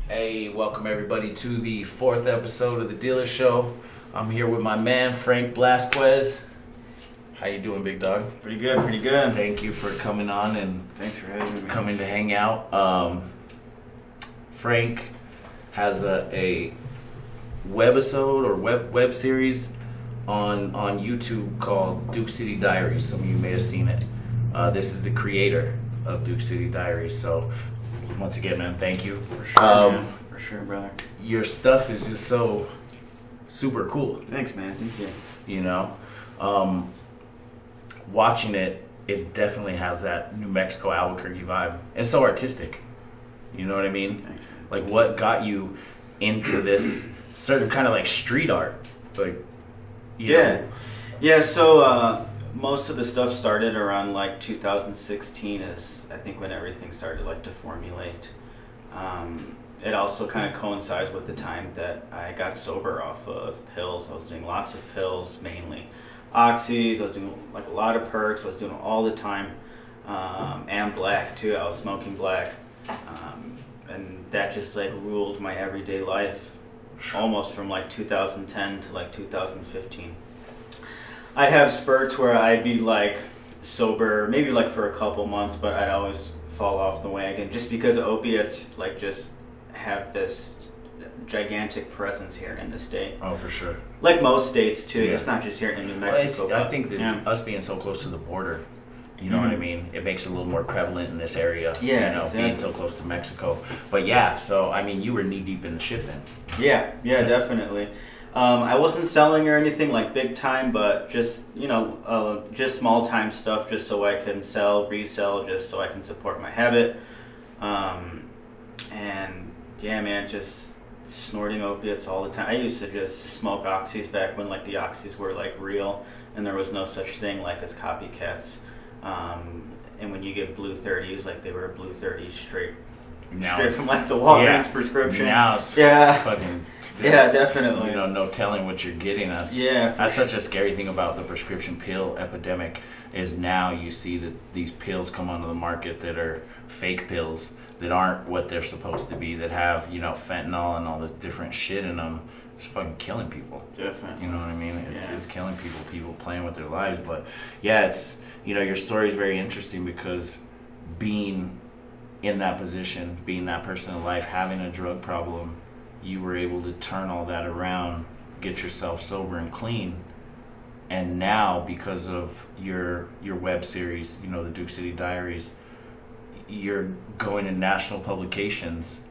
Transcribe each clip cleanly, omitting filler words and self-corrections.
Hey, welcome everybody to the 4th episode of The Dealer Show. I'm here with my man, Frank Blasquez. How you doing, big dog? Pretty good. Thank you for coming on and Thanks for having me. coming to hang out. Frank has a webisode or web series on YouTube called Duke City Diaries. Some of you may have seen it. This is the creator of Duke City Diaries. So once again, man, thank you. For sure, man. For sure, brother. Your stuff is just so super cool. Thanks, man. Thank you. You know, watching it definitely has that New Mexico Albuquerque vibe. It's so artistic. You know what I mean? Thanks, man. Like, what got you into this certain kind of like street art? Like, you know? Yeah. So most of the stuff started around like 2016, is I think when everything started like to formulate. It also kind of coincides with the time that I got sober off of pills. I was doing lots of pills, mainly oxys. I was doing like a lot of perks. I was doing it all the time, and black too. I was smoking black, and that just like ruled my everyday life, almost from like 2010 to like 2015. I'd have spurts where I'd be like sober, maybe like for a couple months, but I'd always fall off the wagon just because opiates like just have this gigantic presence here in the state. Oh, for sure. Like most states too. Yeah. It's not just here in New Mexico. Well, I think that us being so close to the border, you know what I mean? It makes it a little more prevalent in this area. Yeah, you know, exactly. being so close to Mexico. But yeah, so I mean, you were knee deep in the shit then. Yeah, definitely. I wasn't selling or anything like big time, but just, you know, just small time stuff just so I can sell, resell, just so I can support my habit. And yeah, man, just snorting opiates all the time. I used to just smoke oxys back when like the oxys were like real and there was no such thing like as copycats. And when you get blue 30s, like they were blue 30s straight from like the Walgreens prescription. Now it's fucking... definitely. You know, no telling what you're getting us. Yeah. That's such a scary thing about the prescription pill epidemic is now you see that these pills come onto the market that are fake pills that aren't what they're supposed to be, that have, you know, fentanyl and all this different shit in them. It's fucking killing people. Definitely. You know what I mean? It's killing people playing with their lives. But yeah, it's, you know, your story is very interesting because being in that position, being that person in life, having a drug problem, you were able to turn all that around, get yourself sober and clean. And now, because of your web series, you know, the Duke City Diaries, you're going to national publications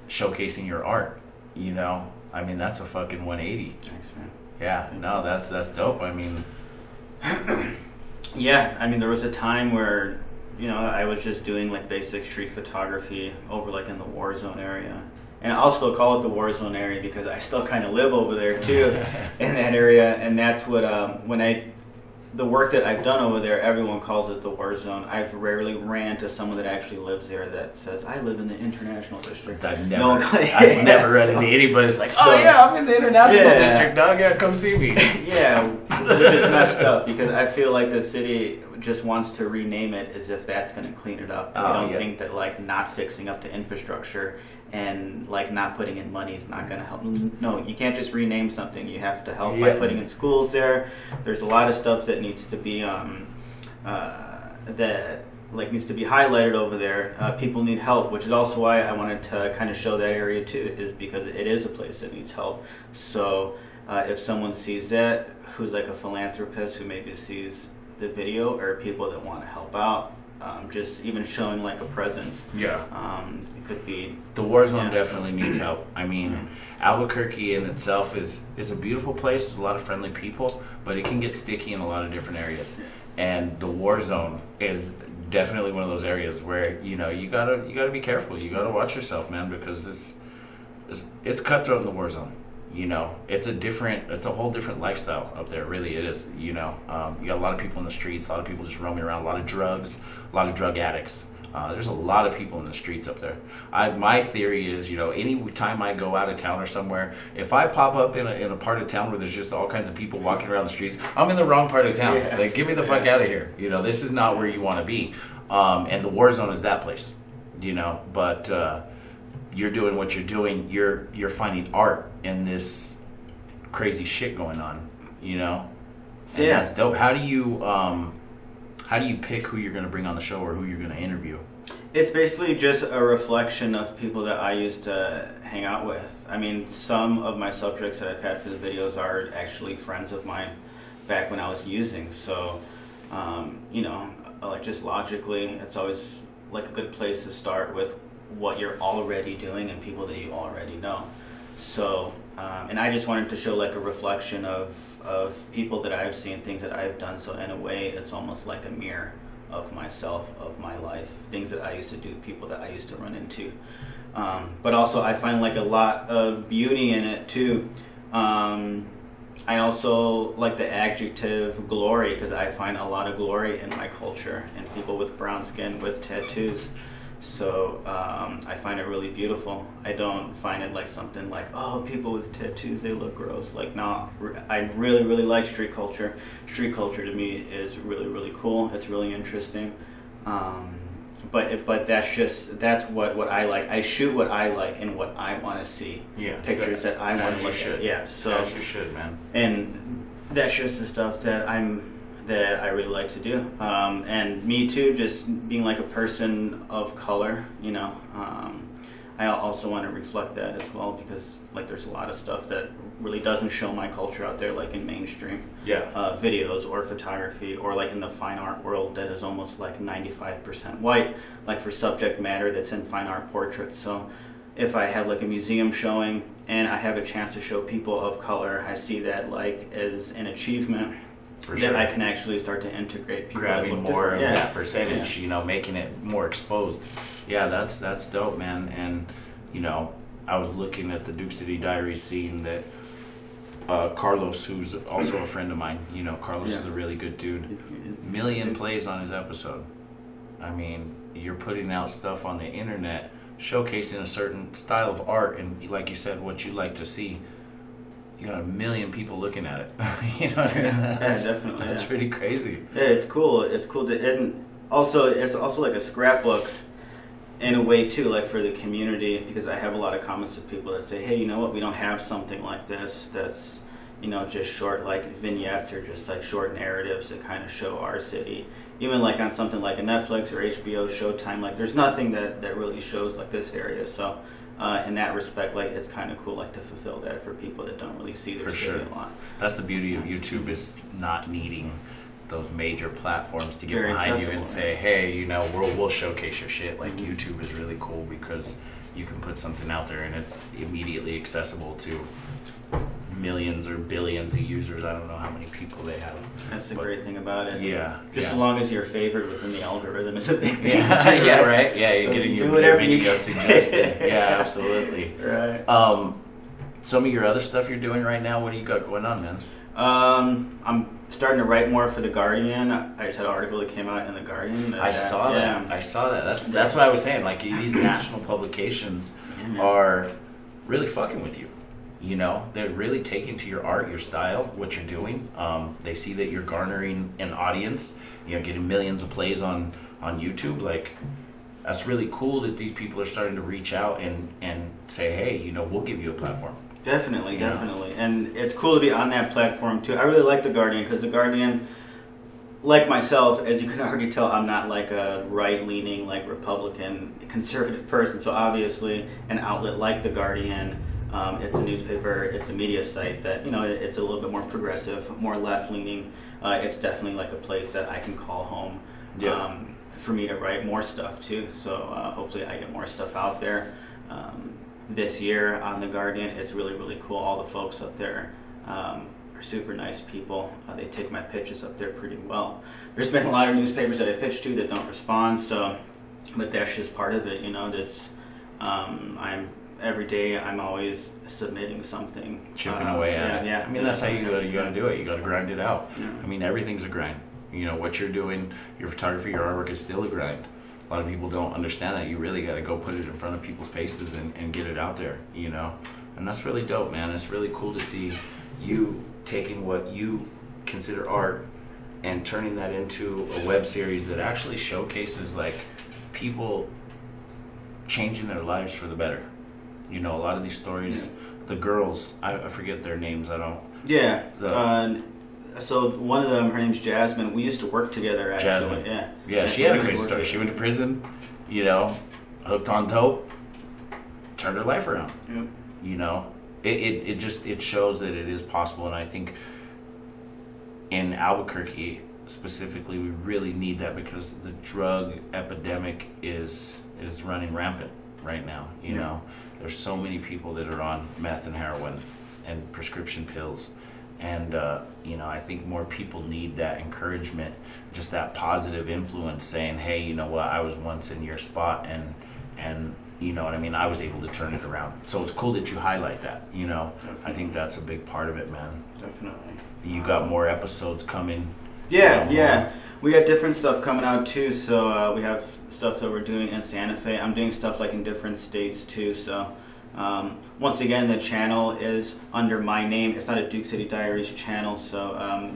showcasing your art, you know? I mean, that's a fucking 180. Thanks, man. Yeah, no, that's dope. I mean... Yeah, I mean, there was a time where, you know, I was just doing like basic street photography over like in the war zone area. And I'll still call it the war zone area because I still kind of live over there too in that area. And that's what, the work that I've done over there, everyone calls it the war zone. I've rarely ran into someone that actually lives there that says, I live in the international district. I've never run into anybody that's like, oh yeah, I'm in the international district, dog. Yeah, come see me. Yeah, which is messed up because I feel like the city just wants to rename it as if that's going to clean it up. I don't think that like not fixing up the infrastructure and like not putting in money is not going to help. No, you can't just rename something. You have to help by putting in schools there. There's a lot of stuff that needs to be that like needs to be highlighted over there. People need help, which is also why I wanted to kind of show that area too, is because it is a place that needs help. So if someone sees that, who's like a philanthropist who maybe sees the video, or people that want to help out, just even showing like a presence. Yeah. It could be... The war zone definitely needs help. I mean, Albuquerque in itself is a beautiful place. There's a lot of friendly people, but it can get sticky in a lot of different areas. And the war zone is definitely one of those areas where, you know, you gotta be careful. You gotta watch yourself, man, because it's cutthroat in the war zone. You know, it's a whole different lifestyle up there. Really, it is. You know, you got a lot of people in the streets, a lot of people just roaming around, a lot of drugs, a lot of drug addicts, There's a lot of people in the streets up there. My theory is, any time I go out of town or somewhere, if I pop up in a part of town where there's just all kinds of people walking around the streets, I'm in the wrong part of town. Yeah. Like, get me the fuck out of here. This is not where you want to be. And the war zone is that place. But you're doing what you're doing. You're finding art in this crazy shit going on. And that's dope. How do you pick who you're going to bring on the show or who you're going to interview? It's basically just a reflection of people that I used to hang out with. I mean, some of my subjects that I've had for the videos are actually friends of mine back when I was using. So, like just logically, it's always like a good place to start with what you're already doing and people that you already know. So, and I just wanted to show like a reflection of people that I've seen, things that I've done. So in a way, it's almost like a mirror of myself, of my life, things that I used to do, people that I used to run into. But also I find like a lot of beauty in it too. I also like the adjective glory, because I find a lot of glory in my culture and people with brown skin, with tattoos. So I find it really beautiful. I don't find it like something like, oh, people with tattoos, they look gross. Like, no, I really, really like street culture. Street culture to me is really, really cool. It's really interesting. But that's what I like. I shoot what I like and what I want to see. Yeah. Pictures that I want to look at. Yeah. So as you should, man. And that's just the stuff that I really like to do. And me too, just being like a person of color, I also want to reflect that as well, because like there's a lot of stuff that really doesn't show my culture out there, like in mainstream videos or photography, or like in the fine art world that is almost like 95% white, like for subject matter that's in fine art portraits. So if I have like a museum showing and I have a chance to show people of color, I see that like as an achievement. For that sure. I can actually start to integrate people, grabbing more of different. that percentage, making it more exposed. Yeah, that's dope, man. And I was looking at the Duke City Diaries, seeing that Carlos, who's also a friend of mine, Carlos is a really good dude. Million plays on his episode. I mean, you're putting out stuff on the internet showcasing a certain style of art, and like you said, what you like to see. You got 1 million people looking at it. You know what I mean? Definitely. That's pretty crazy. Yeah, it's cool. It's cool and also it's also like a scrapbook in a way too, like for the community, because I have a lot of comments of people that say, hey, you know what, we don't have something like this that's just short like vignettes or just like short narratives that kind of show our city. Even like on something like a Netflix or HBO, Showtime, like there's nothing that really shows like this area. So in that respect, like it's kind of cool, like to fulfill that for people that don't really see their city a lot. That's the beauty of YouTube, is not needing those major platforms to get Very behind you accessible, and say, hey, we'll showcase your shit. Like YouTube is really cool because you can put something out there and it's immediately accessible to millions or billions of users. I don't know how many people they have. That's the great thing about it. Yeah. Just as long as you're favored within the algorithm is a big thing. Yeah, right. Yeah, you're So getting you your do whatever video you suggested. Yeah, absolutely. Right. Some of your other stuff you're doing right now, what do you got going on, man? I'm starting to write more for The Guardian. I just had an article that came out in The Guardian. I saw that. That's what I was saying. Like, these national publications are really fucking with you. They're really taking to your art, your style, what you're doing. They see that you're garnering an audience, getting millions of plays on YouTube. Like, that's really cool that these people are starting to reach out and say, hey, we'll give you a platform. Definitely. And it's cool to be on that platform too. I really like The Guardian because The Guardian, like myself, as you can already tell, I'm not like a right-leaning, like Republican, conservative person. So obviously an outlet like The Guardian, it's a newspaper, it's a media site that, it's a little bit more progressive, more left-leaning. It's definitely like a place that I can call home for me to write more stuff too. So hopefully I get more stuff out there. This year on The Guardian, it's really, really cool. All the folks up there are super nice people. They take my pitches up there pretty well. There's been a lot of newspapers that I pitched to that don't respond, but that's just part of it, That's every day I'm always submitting something, chipping away at it. Yeah. I mean, that's how you got to do it. You got to grind it out. Yeah. I mean, everything's a grind. What you're doing, your photography, your artwork is still a grind. a lot of people don't understand that you really got to go put it in front of people's faces and get it out there, you know. And that's really dope, man. It's really cool to see you taking what you consider art and turning that into a web series that actually showcases like people changing their lives for the better. You know, a lot of these stories, the girls, I forget their names. I don't. Yeah. So one of them, her name's Jasmine. We used to work together, actually. Jasmine. Yeah, she had a great story. She went to prison, you know, hooked on dope, turned her life around. Yep. You know, it shows that it is possible, and I think in Albuquerque specifically, we really need that because the drug epidemic is running rampant right now. You know, there's so many people that are on meth and heroin and prescription pills. And, you know, I think more people need that encouragement, just that positive influence saying, hey, you know what, I was once in your spot and you know what I mean, I was able to turn it around. So it's cool that you highlight that, you know. Definitely. I think that's a big part of it, man. Definitely. You got more episodes coming. Yeah. We got different stuff coming out too. So we have stuff that we're doing in Santa Fe. I'm doing stuff like in different states too, so... once again, the channel is under my name. It's not a Duke City Diaries channel, so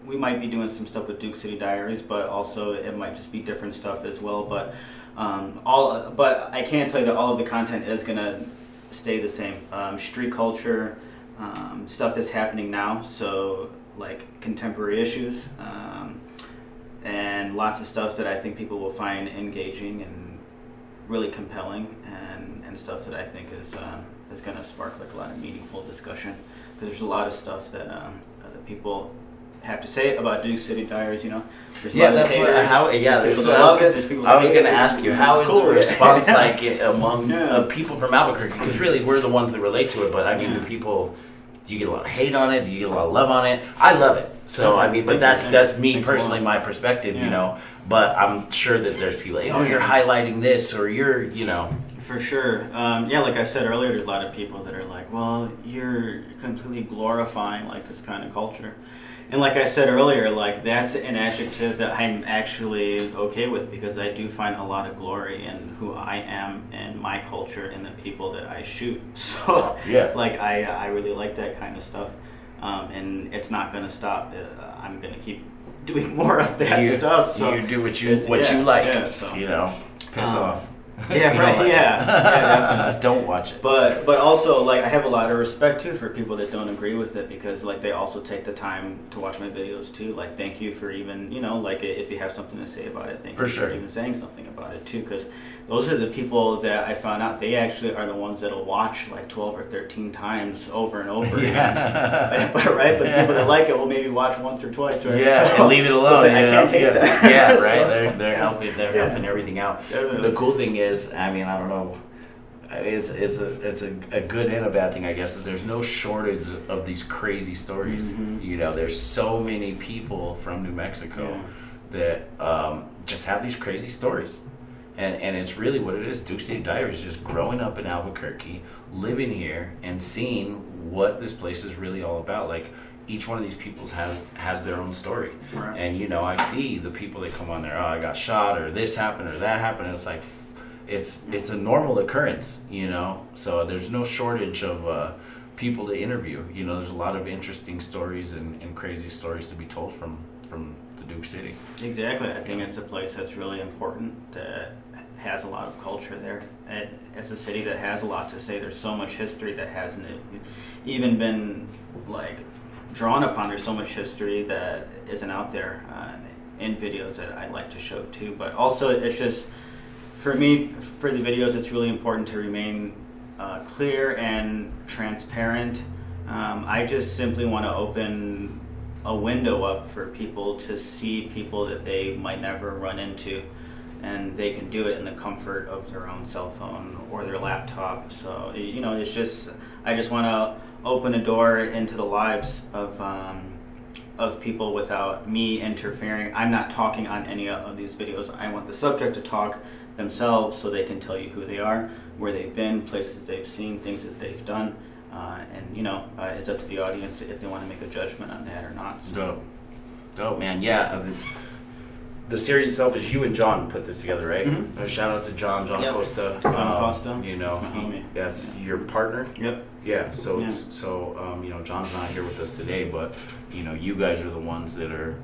we might be doing some stuff with Duke City Diaries, but also it might just be different stuff as well. But but I can tell you that all of the content is gonna stay the same. Street culture, stuff that's happening now, so like contemporary issues, and lots of stuff that I think people will find engaging and really compelling, and stuff that I think is going to spark like a lot of meaningful discussion, because there's a lot of stuff that that people have to say about Duke City Diaries. You know, there's that's what. I was going to ask you, how is the response like among people from Albuquerque? Because really, we're the ones that relate to it. But I mean, do you get a lot of hate on it? Do you get a lot of love on it? I love it. So I mean, but that's me personally, my perspective, you know. But I'm sure that there's people like, oh, you're highlighting this, or you're, you know. For sure. Like I said earlier, there's a lot of people that are like, well, you're completely glorifying like this kind of culture. And like I said earlier, like that's an adjective that I'm actually okay with, because I do find a lot of glory in who I am and my culture and the people that I shoot. So like I really like that kind of stuff. And it's not going to stop. I'm going to keep doing more of that stuff. So you do what you like, so, you know, piss off. Yeah, right. Like definitely. Don't watch it. But also, like, I have a lot of respect too for people that don't agree with it, because like they also take the time to watch my videos too. Like, thank you for even, you know, like if you have something to say about it, thank you for even saying something about it too. Because those are the people that I found out they actually are the ones that'll watch like 12 or 13 times over and over again. But people that like it will maybe watch once or twice, right? Yeah, and leave it alone. I can't hate that. Yeah, right. They're helping everything out. Definitely. The cool thing is, I mean, I don't know. It's a good and a bad thing, I guess. Is there's no shortage of these crazy stories. Mm-hmm. You know, there's so many people from New Mexico that just have these crazy stories, and it's really what it is. Duke City Diaries, just growing up in Albuquerque, living here, and seeing what this place is really all about. Like, each one of these people has their own story, right. And you know, I see the people that come on there. Oh, I got shot, or this happened, or that happened. And it's like, it's a normal occurrence, you know. So there's no shortage of people to interview. You know, there's a lot of interesting stories and crazy stories to be told from the Duke City. Exactly. I think it's a place that's really important, that has a lot of culture there. It's a city that has a lot to say. There's so much history that hasn't even been like drawn upon. There's so much history that isn't out there in videos that I like to show too. But also, it's just, for me, for the videos, it's really important to remain clear and transparent. I just simply want to open a window up for people to see people that they might never run into, and they can do it in the comfort of their own cell phone or their laptop. So, you know, it's just, I just want to open a door into the lives of people without me interfering. I'm not talking on any of these videos. I want the subject to talk themselves, so they can tell you who they are, where they've been, places they've seen, things that they've done, and you know, it's up to the audience if they want to make a judgment on that or not. So. Dope, man. Yeah, the series itself is you and John put this together, right? Mm-hmm. Shout out to John Yep. Costa. John Costa. You know, That's my homie. that's your partner. Yep. Yeah. So Yeah. you know, John's not here with us today, but you know, you guys are the ones that are,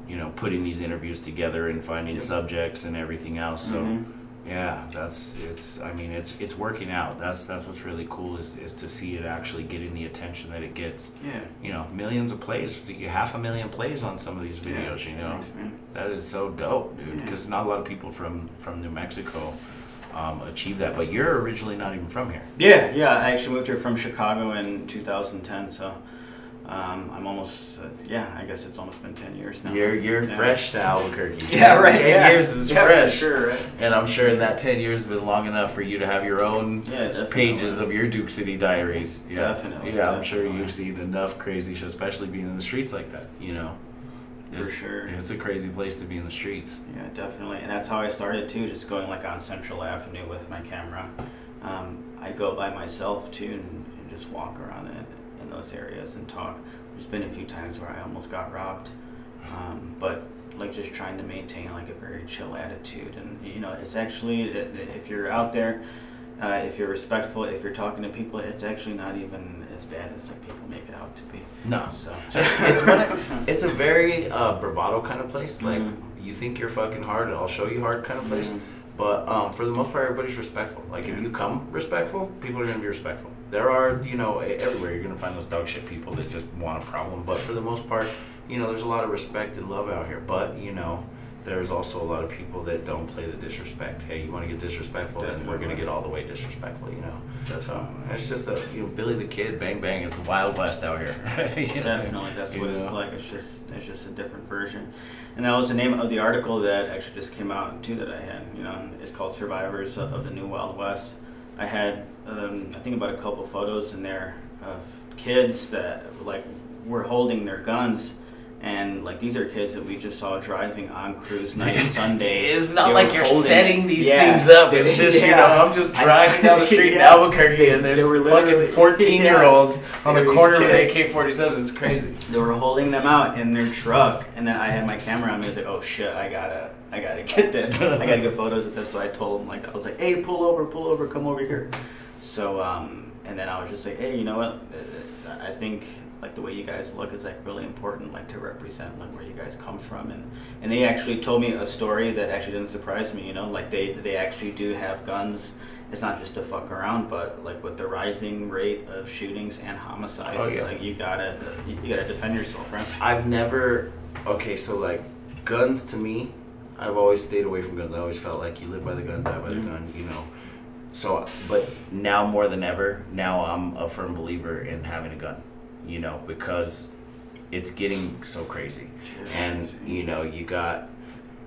you know, putting these interviews together and finding subjects and everything else. So. Yeah, it's working out. That's what's really cool is to see it actually getting the attention that it gets. Yeah. You know, millions of plays, 500,000 plays on some of these videos. You know, Thanks, man. that is so dope, dude. Because not a lot of people from New Mexico achieve that. But you're originally not even from here. Yeah. I actually moved here from Chicago in 2010. So I'm almost I guess it's almost been 10 years now. You're fresh to Albuquerque. Yeah, right. 10 years is fresh. For sure, right? And I'm sure that 10 years has been long enough for you to have your own definitely. pages of your Duke City diaries. Yeah. Definitely. Yeah, I'm sure you've seen enough crazy shit, especially being in the streets like that, you know. For sure. It's a crazy place to be in the streets. Yeah, definitely. And that's how I started too, just going like on Central Avenue with my camera. I'd go by myself too and just walk around in those areas and talk. There's been a few times where I almost got robbed, but like just trying to maintain like a very chill attitude. And you know, it's actually, if you're out there, if you're respectful, if you're talking to people, it's actually not even as bad as like people make it out to be. No. So it's a very bravado kind of place. Like you think you're fucking hard, I'll show you hard kind of place. But for the most part, everybody's respectful. Like if you come respectful, people are gonna be respectful. There are, you know, everywhere you're gonna find those dog shit people that just want a problem. But for the most part, you know, there's a lot of respect and love out here. But you know, there's also a lot of people that don't play the disrespect. Hey, you want to get disrespectful, then we're gonna get all the way disrespectful. You know, it's just Billy the Kid, bang bang. It's the Wild West out here. Definitely, that's what it's like. It's just a different version. And that was the name of the article that actually just came out too that I had. You know, it's called "Survivors of the New Wild West." I had, I think about a couple photos in there of kids that like were holding their guns. And like these are kids that we just saw driving on cruise night Sunday. It's not like you're setting these things up. It's just you know, I'm just driving down the street in Albuquerque, and there's fucking 14-year-olds on the corner with AK-47s. It's crazy. They were holding them out in their truck, and then I had my camera on me. I was like, oh shit, I gotta get this. I gotta get photos of this. So I told them I was like, hey, pull over, come over here. So and then I was just like, hey, you know what? I think like the way you guys look is like really important, like to represent like where you guys come from. And they actually told me a story that actually didn't surprise me, you know, like they actually do have guns. It's not just to fuck around, but like with the rising rate of shootings and homicides, it's like you gotta defend yourself, right? I've never, so like guns to me, I've always stayed away from guns. I always felt like you live by the gun, die by the gun, you know. So, but now more than ever, now I'm a firm believer in having a gun. You know, because it's getting so crazy. And, you know, you got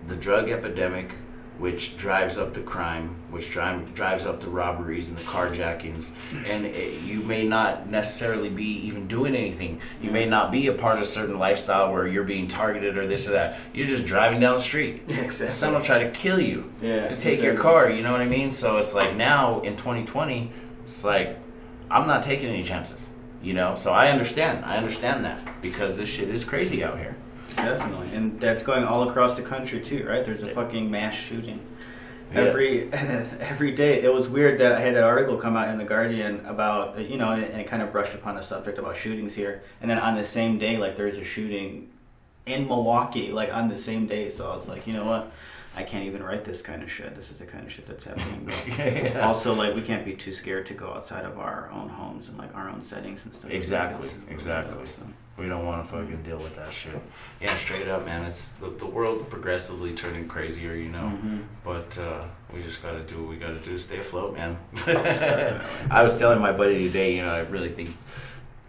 the drug epidemic, which drives up the crime, which drives up the robberies and the carjackings. And you may not necessarily be even doing anything. You may not be a part of a certain lifestyle where you're being targeted or this or that. You're just driving down the street. Yeah, exactly. Someone will try to kill you. Yeah, to take your car, you know what I mean? So it's like now in 2020, it's like I'm not taking any chances. You know, so I understand that because this shit is crazy out here. Definitely, and that's going all across the country too, right? There's a fucking mass shooting every day. It was weird that I had that article come out in the Guardian about, you know, and it kind of brushed upon the subject about shootings here, and then on the same day, like there's a shooting in Milwaukee, like on the same day. So I was like, you know what? I can't even write this kind of shit. This is the kind of shit that's happening. Also, like, we can't be too scared to go outside of our own homes and, like, our own settings and stuff. Exactly. We don't want to fucking deal with that shit. Yeah, straight up, man. It's the world's progressively turning crazier, you know. But we just got to do what we got to do to stay afloat, man. I was telling my buddy today, you know, I really think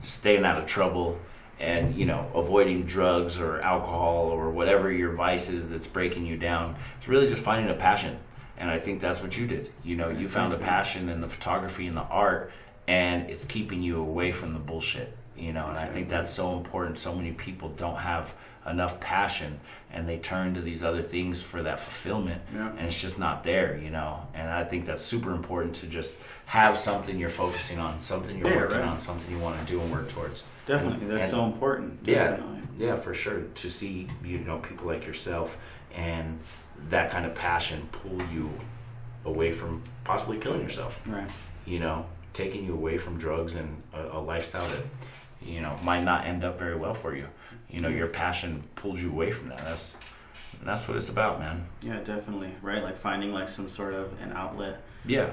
staying out of trouble and, you know, avoiding drugs or alcohol or whatever your vice is that's breaking you down, it's really just finding a passion. And I think that's what you did. You know, you found a passion in the photography and the art, and it's keeping you away from the bullshit, you know. And I think that's so important. So many people don't have enough passion, and they turn to these other things for that fulfillment, and it's just not there, you know. And I think that's super important to just have something you're focusing on, something you're working on, something you want to do and work towards. Definitely, that's so important. Yeah, Yeah, for sure. To see, people like yourself and that kind of passion pull you away from possibly killing yourself. Right. Taking you away from drugs and a lifestyle that, might not end up very well for you. Your passion pulls you away from that. That's what it's about, man. Yeah, definitely. Right. Like finding like some sort of an outlet. Yeah.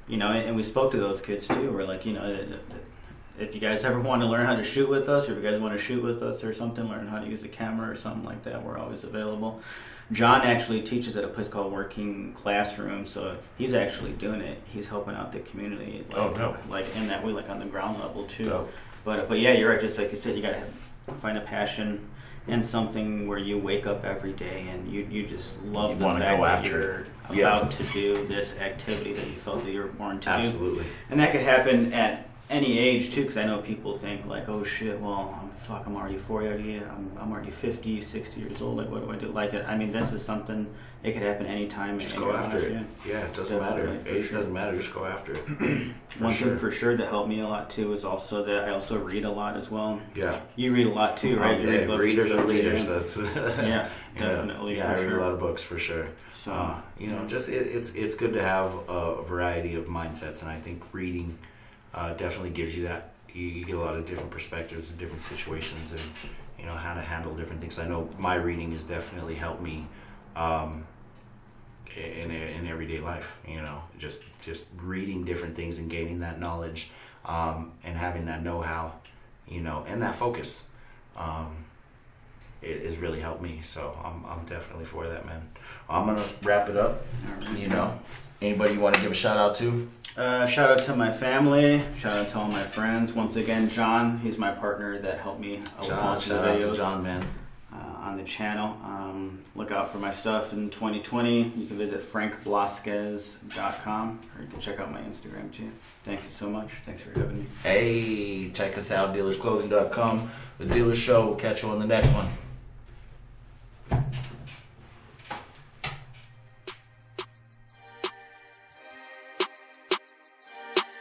And we spoke to those kids too. We're like, if you guys ever want to learn how to shoot with us, or if you guys want to shoot with us or something, learn how to use a camera or something like that, we're always available. John actually teaches at a place called Working Classroom, so he's actually doing it. He's helping out the community, like in that way, like on the ground level too. Dope. But yeah, you're right. Just like you said, you gotta find a passion and something where you wake up every day and you just love the fact that you're about to do this activity that you felt that you were born to do. Absolutely. And that could happen at any age too, because I know people think like, oh shit, well, I'm already 40, I'm already 50, 60 years old, like what do I do? Like, I mean, this is something, it could happen anytime. Just go after it. Yeah, it doesn't matter. Age doesn't matter, just go after it. One thing for sure that helped me a lot too is also that I also read a lot as well. Yeah. You read a lot too, right? Yeah, readers are leaders. That's yeah, definitely. Yeah, I read a lot of books for sure. So just it's good to have a variety of mindsets, and I think reading definitely gives you that. You get a lot of different perspectives and different situations, and how to handle different things. I know my reading has definitely helped me in everyday life. Just reading different things and gaining that knowledge, and having that know-how, and that focus. It has really helped me. So I'm definitely for that, man. I'm gonna wrap it up. Anybody you want to give a shout out to? Shout out to my family. Shout out to all my friends. Once again, John, he's my partner that helped me with most of the videos. Shout out to John, man. On the channel. Look out for my stuff in 2020. You can visit frankblasquez.com, or you can check out my Instagram too. Thank you so much. Thanks for having me. Hey, check us out, dealersclothing.com. The Dealers Show. We'll catch you on the next one.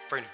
Brandon.